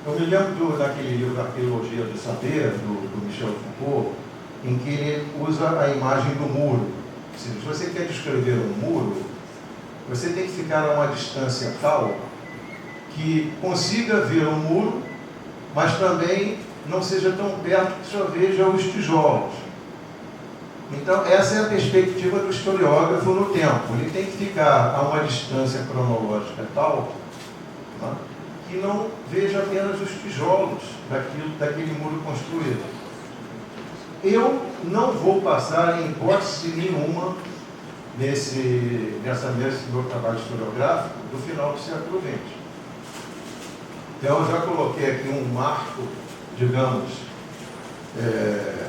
B: Eu me lembro daquele livro Arqueologia do Saber, do Michel Foucault, em que ele usa a imagem do muro. Se você quer descrever um muro, você tem que ficar a uma distância tal que consiga ver o muro, mas também não seja tão perto que só veja os tijolos. Então, essa é a perspectiva do historiógrafo no tempo. Ele tem que ficar a uma distância cronológica tal, né, que não veja apenas os tijolos daquele muro construído. Eu não vou passar em hipótese nenhuma nesse meu trabalho historiográfico do final do século XX. Então, eu já coloquei aqui um marco, digamos,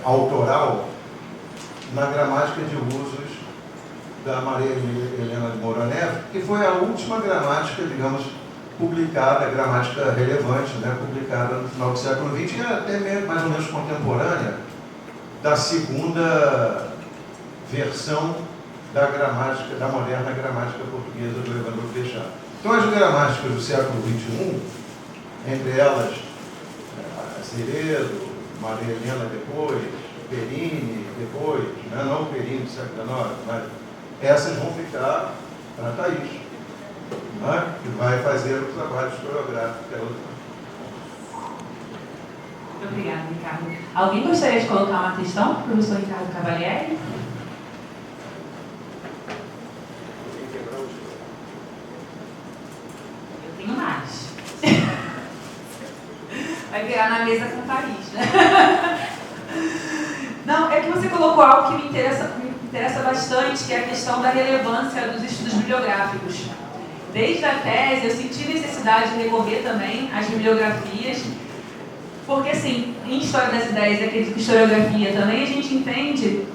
B: autoral na gramática de usos da Maria Helena de Moura Neves, que foi a última gramática, digamos, publicada, gramática relevante, né, publicada no final do século XX, e até mais ou menos contemporânea da segunda versão da gramática, da moderna gramática portuguesa do Evandro Peixoto. Então, as gramáticas do século XXI, entre elas Ceredo, Maria Helena depois, Perini depois, né? Não o Perini do século XIX, mas essas vão ficar para Thaís, né? Que vai fazer o trabalho historiográfico dela.
A: Muito obrigada, Ricardo. Alguém gostaria de colocar uma questão para o professor Ricardo Cavalieri? Eu tenho mais. Vai virar na mesa com Thaís, né? Não, é que você colocou algo que me interessa bastante, que é a questão da relevância dos estudos bibliográficos. Desde a tese, eu senti necessidade de recorrer também às bibliografias, porque, assim, em História das Ideias e acredito que historiografia também, a gente entende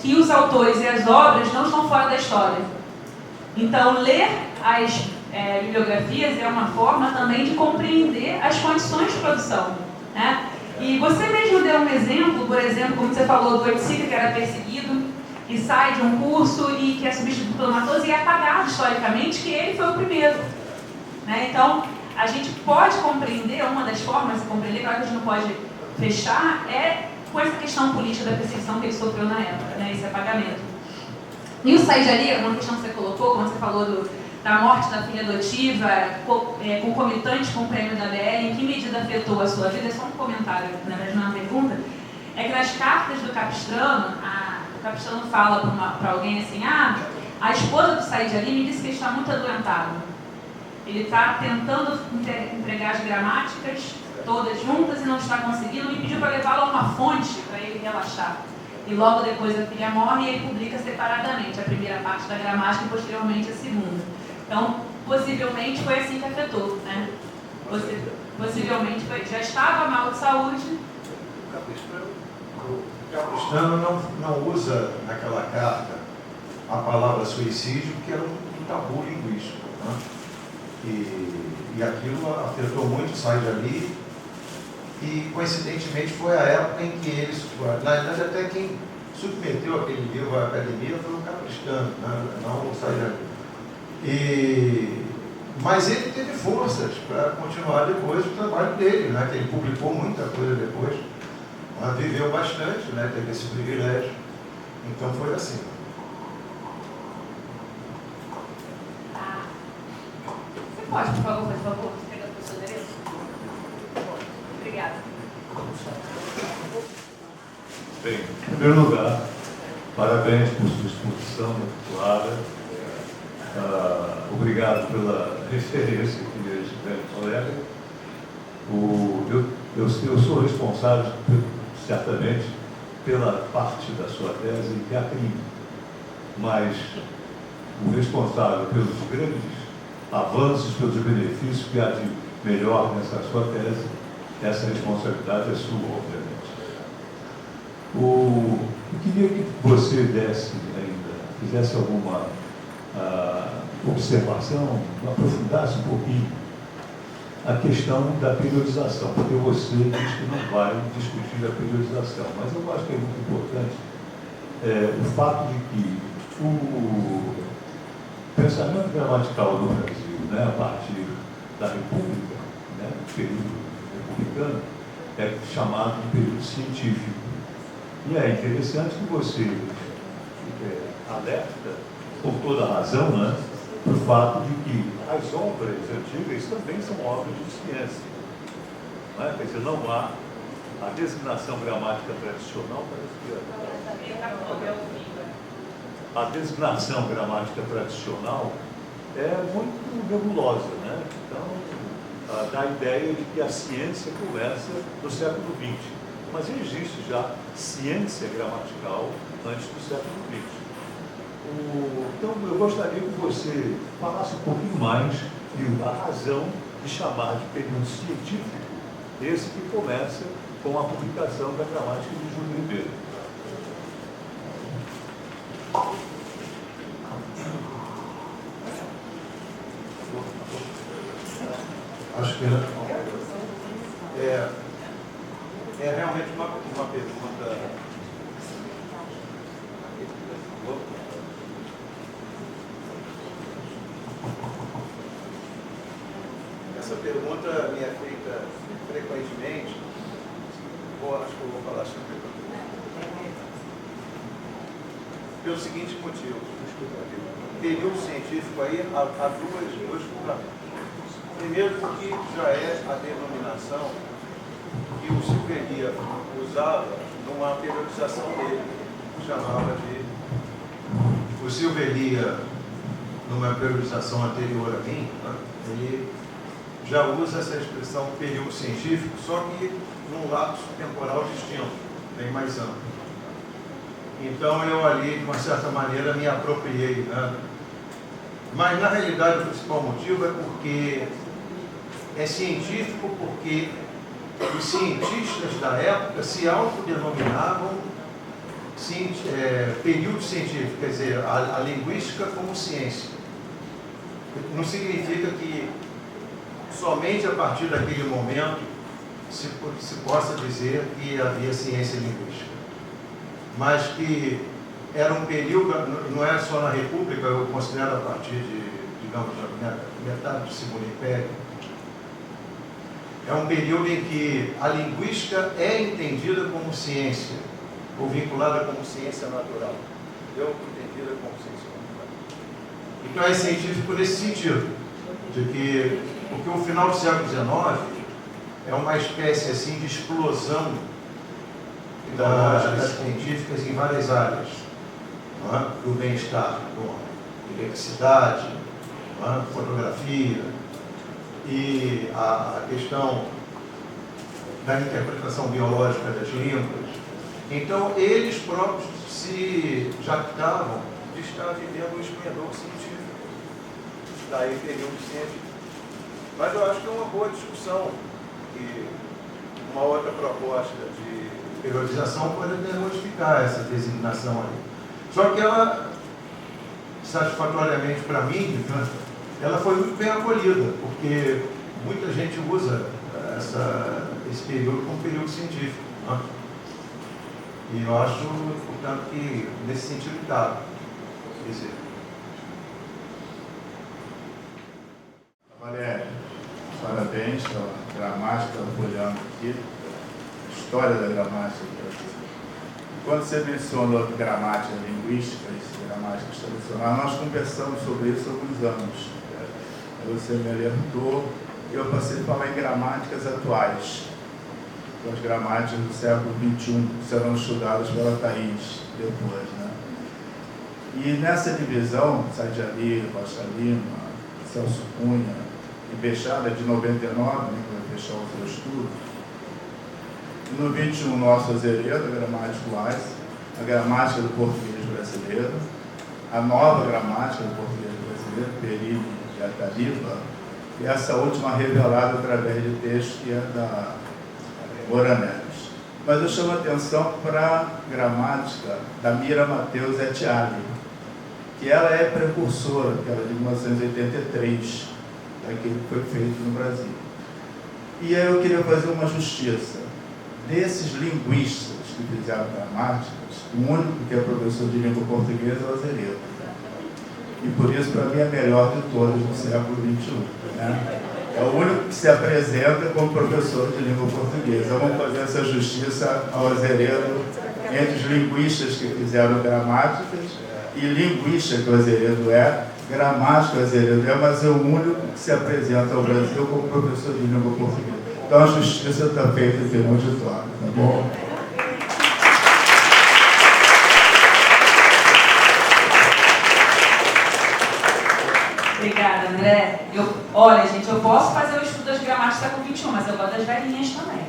A: que os autores e as obras não estão fora da história. Então, ler as bibliografias é uma forma também de compreender as condições de produção, né? E você mesmo deu um exemplo, por exemplo, como você falou do Oiticica, que era perseguido, que sai de um curso e que é substituído pelo Matoso e é apagado historicamente que ele foi o primeiro, né? Então, a gente pode compreender, uma das formas de compreender, claro que a gente não pode fechar, é com essa questão política da perseguição que ele sofreu na época, né? Esse apagamento. E o Said Ali, uma questão que você colocou, quando você falou da morte da filha adotiva, concomitante com o prêmio da BL, em que medida afetou a sua vida? É só um comentário, na verdade não é uma pergunta. É que nas cartas do Capistrano, o Capistrano fala para alguém assim, a esposa do Said Ali me disse que ele está muito adoentado. Ele está tentando entregar as gramáticas todas juntas e não está conseguindo, e pediu para levá-la a uma fonte para ele relaxar. E logo depois a filha morre e ele publica separadamente a primeira parte da gramática e posteriormente a segunda. Então, possivelmente foi assim que afetou, né? Possivelmente foi, já estava mal de saúde.
B: O Capistrano não usa naquela carta a palavra suicídio, porque era um tabu linguístico. Né? E aquilo afetou muito, sai dali. E, coincidentemente, foi a época em que eles, na verdade, até quem submeteu aquele livro à academia foi o Capistrano, né? Não o Sai dali. Mas ele teve forças para continuar depois o trabalho dele, né? Que ele publicou muita coisa depois, né? Viveu bastante, né? Teve esse privilégio. Então foi assim.
A: Você pode, por favor, pegar o seu endereço? Obrigada.
C: Bem, em primeiro lugar, parabéns por sua exposição muito clara. Obrigado pela referência que eles tiveram, colega. Eu sou responsável, certamente, pela parte da sua tese que é a crime, mas o responsável pelos grandes avanços, pelos benefícios que há de melhor nessa sua tese, essa responsabilidade é sua, obviamente. Eu queria que você fizesse alguma observação, aprofundasse um pouquinho a questão da periodização, porque você diz que não vai discutir a periodização, mas eu acho que é muito importante o fato de que o pensamento gramatical do Brasil, né, a partir da República, né, do período republicano, é chamado de período científico. E é interessante que você alerta, por toda razão, né, para o fato de que as obras antigas também são obras de ciência. Né? Quer dizer, não há a designação gramática tradicional, a designação gramática tradicional é muito nebulosa, né? Então, dá a ideia de que a ciência começa no século XX. Mas existe já ciência gramatical antes do século XX. Então, eu gostaria que você falasse um pouquinho mais da razão de chamar de período científico esse que começa com a publicação da gramática de Júlio Ribeiro.
B: Acho que é realmente uma pergunta. Essa pergunta me é feita frequentemente. Acho que eu vou falar sobre pelo seguinte motivo. Período científico aí há dois fundamentos. Primeiro, porque já é a denominação que o Silveria usava numa periodização dele, chamava de... O Silveria, numa periodização anterior a mim, né, ele já usa essa expressão período científico, só que num lapso temporal distinto, bem mais amplo. Então eu ali, de uma certa maneira, me apropriei, né? Mas na realidade o principal motivo é porque é científico, porque os cientistas da época se autodenominavam período científico, quer dizer, a linguística como ciência. Não significa que somente a partir daquele momento se possa dizer que havia ciência linguística, mas que era um período, não é só na República, eu considero a partir de, digamos, da metade do Segundo Império, é um período em que a linguística é entendida como ciência, ou vinculada como ciência natural. Entendida como ciência natural. Então é científico nesse sentido, de que, porque o final do século XIX é uma espécie assim de explosão das científicas em várias áreas, não é? Do bem-estar do homem, eletricidade, não é? Fotografia, e a questão da interpretação biológica das línguas. Então, eles próprios se jactavam de estar vivendo um esplendor científico, daí período científico. Mas eu acho que é uma boa discussão, e uma outra proposta de periodização pode até modificar essa designação aí. Só que ela, satisfatoriamente para mim, ela foi muito bem acolhida, porque muita gente usa esse período como período científico. Né? E eu acho, portanto, que nesse sentido está. Quer dizer,
D: Valéria, parabéns pela gramática, olhando aqui, a história da gramática. Quando você mencionou gramática linguística e gramática tradicional, nós conversamos sobre isso há alguns anos. Aí você me alertou e eu passei a falar em gramáticas atuais. As gramáticas do século XXI serão estudadas pela Thaís depois. Né? E nessa divisão, Sadia Lima, Costa Lima, Celso Cunha e Bechara de 99, né, que vai fechar o seu estudo. E no 21, nosso Azeredo, a gramática Wise, a gramática do português brasileiro, a nova gramática do português brasileiro, Perini e Ataliba, e essa última revelada através de texto que é da Moranelis. Mas eu chamo a atenção para a gramática da Mira Mateus et al., que ela é precursora, que ela é de 1983, daquilo que foi feito no Brasil. E aí eu queria fazer uma justiça. Desses linguistas que fizeram gramáticas, o único que é professor de língua portuguesa é o Azeredo. E por isso, para mim, é a melhor de todas no século XXI. Né? É o único que se apresenta como professor de língua portuguesa. Vamos fazer essa justiça ao Azeredo entre os linguistas que fizeram gramáticas e linguista que o Azeredo é, gramática o Azeredo é, mas é o único que se apresenta ao Brasil como professor de língua portuguesa. Então a justiça está feita em termos de auditório, tá bom?
A: Obrigada, André. Olha, gente, eu posso fazer o estudo das gramáticas do século XXI, mas eu gosto das velhinhas também.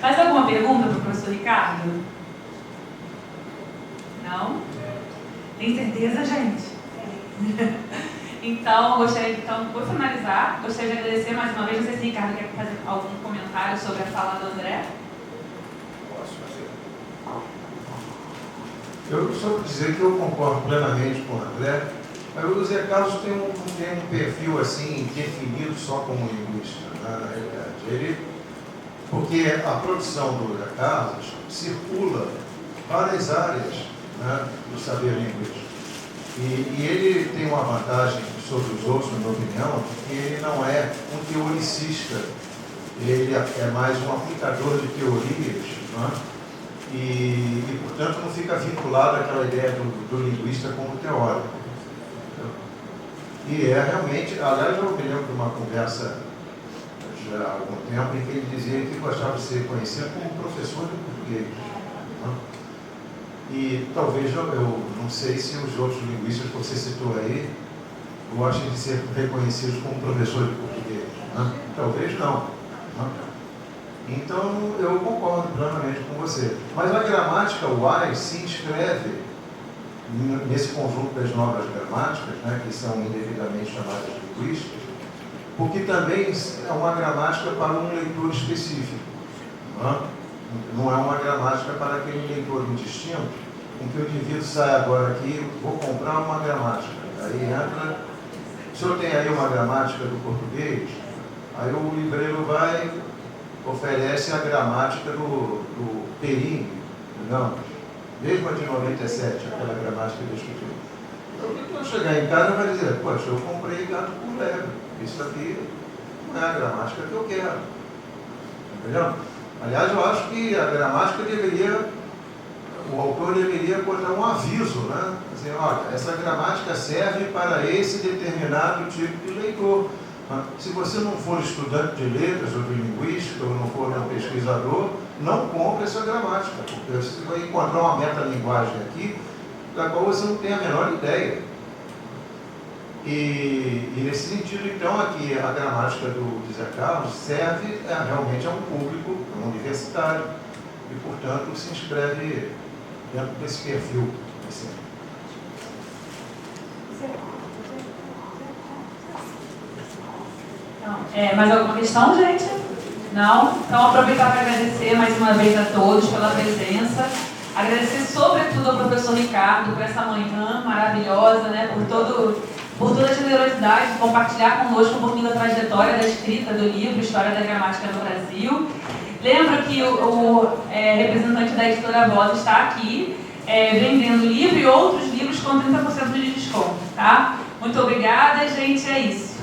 A: Mais alguma pergunta para o professor Ricardo? Não? Tem certeza, gente? Então, vou finalizar. Gostaria de agradecer mais uma vez. Não sei se o Ricardo quer fazer algum comentário sobre a fala do André.
B: posso fazer. Eu só vou dizer que eu concordo plenamente com o André, mas o Zé Carlos tem um perfil assim definido só como linguista, né, na realidade. Porque a produção do Zé Carlos circula várias áreas, né, do saber linguístico. E ele tem uma vantagem sobre os outros, na minha opinião, que ele não é um teoricista, ele é mais um aplicador de teorias, né? E, portanto, não fica vinculado àquela ideia do linguista como teórico. E é realmente, aliás, eu me lembro de uma conversa já há algum tempo em que ele dizia que gostava de ser conhecido como professor de português. Né? E talvez, eu não sei se os outros linguistas que você citou aí gostem de ser reconhecidos como professor de português. Né? Talvez não. Né? Então, eu concordo plenamente com você. Mas a gramática Wise se inscreve nesse conjunto das novas gramáticas, né, que são indevidamente chamadas linguísticas, porque também é uma gramática para um leitor específico. Não é uma gramática para aquele leitor indistinto, com que o indivíduo sai agora aqui, vou comprar uma gramática. Aí entra, o senhor tem aí uma gramática do português, aí o livreiro vai, oferece a gramática do Perini, não, mesmo a de 97, aquela gramática que eu discutiu. Então, quando chegar em casa, vai dizer, poxa, eu comprei gato por lebre, isso aqui não é a gramática que eu quero. Entendeu? Aliás, eu acho que a gramática o autor deveria botar um aviso, né? Assim, olha, essa gramática serve para esse determinado tipo de leitor. Se você não for estudante de letras ou de linguística, ou não for um pesquisador, não compre essa gramática, porque você vai encontrar uma metalinguagem aqui da qual você não tem a menor ideia. E nesse sentido, então, aqui a gramática do Zé Carlos serve realmente a um público universitário e, portanto, se inscreve dentro desse perfil. Assim.
A: Mais alguma questão, gente? Não? Então, aproveitar para agradecer mais uma vez a todos pela presença. Agradecer, sobretudo, ao professor Ricardo por essa manhã maravilhosa, né? Por todo por toda a generosidade de compartilhar conosco um pouquinho da trajetória da escrita do livro História da Gramática no Brasil. Lembro que o representante da editora Voz está aqui vendendo o livro e outros livros com 30% de desconto, tá? Muito obrigada, gente, é isso.